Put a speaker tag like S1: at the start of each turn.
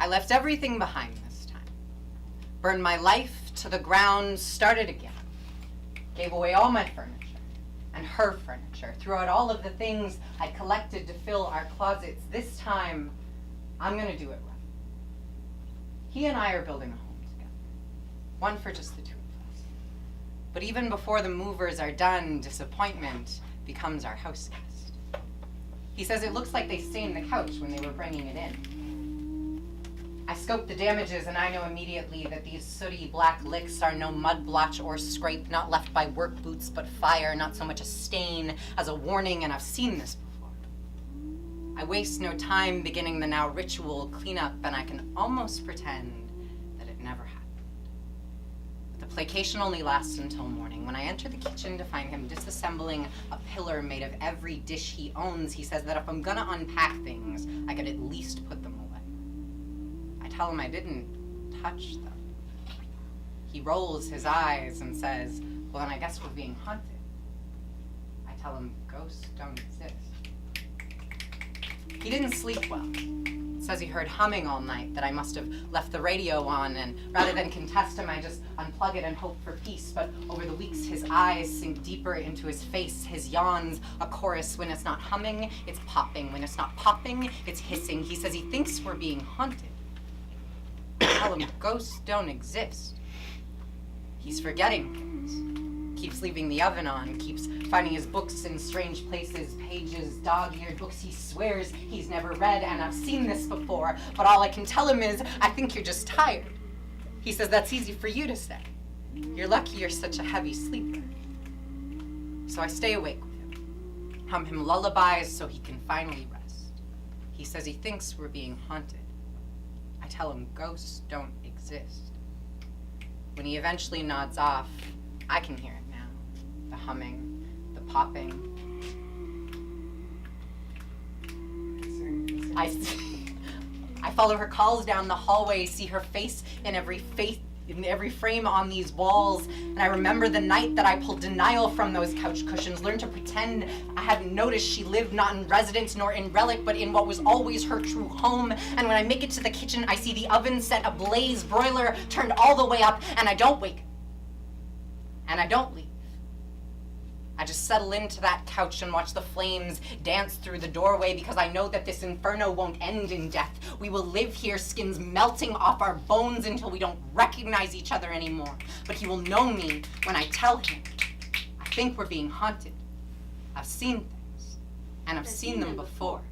S1: I left everything behind this time. Burned my life to the ground, started again. Gave away all my furniture and her furniture. Threw out all of the things I collected to fill our closets. This time, I'm gonna do it right. He and I are building a home together. One for just the two of us. But even before the movers are done, disappointment becomes our house guest. He says it looks like they stained the couch when they were bringing it in. I scope the damages and I know immediately that these sooty black licks are no mud blotch or scrape, not left by work boots but fire, not so much a stain as a warning, and I've seen this before. I waste no time beginning the now ritual cleanup, and I can almost pretend that it never happened. But the placation only lasts until morning. When I enter the kitchen to find him disassembling a pillar made of every dish he owns, he says that if I'm gonna unpack things, I could at least put them away. I tell him I didn't touch them. He rolls his eyes and says, well, then I guess we're being haunted. I tell him ghosts don't exist. He didn't sleep well. Says he heard humming all night, that I must have left the radio on, and rather than contest him, I just unplug it and hope for peace. But over the weeks, his eyes sink deeper into his face, his yawns a chorus. When it's not humming, it's popping. When it's not popping, it's hissing. He says he thinks we're being haunted. I tell him ghosts don't exist. He's forgetting things. Keeps leaving the oven on, keeps finding his books in strange places, pages, dog-eared books he swears he's never read, and I've seen this before, but all I can tell him is, I think you're just tired. He says that's easy for you to say. You're lucky you're such a heavy sleeper. So I stay awake with him, hum him lullabies so he can finally rest. He says he thinks we're being haunted. I tell him ghosts don't exist. When he eventually nods off, I can hear it now. The humming, the popping. I follow her calls down the hallway, see her face in every frame on these walls, and I remember the night that I pulled denial from those couch cushions, learned to pretend I hadn't noticed she lived not in residence nor in relic, but in what was always her true home. And when I make it to the kitchen, I see the oven set ablaze, broiler turned all the way up, and I don't wake. And I don't leave. I just settle into that couch and watch the flames dance through the doorway, because I know that this inferno won't end in death. We will live here, skins melting off our bones until we don't recognize each other anymore. But he will know me when I tell him, I think we're being haunted. I've seen things, and I've seen them before.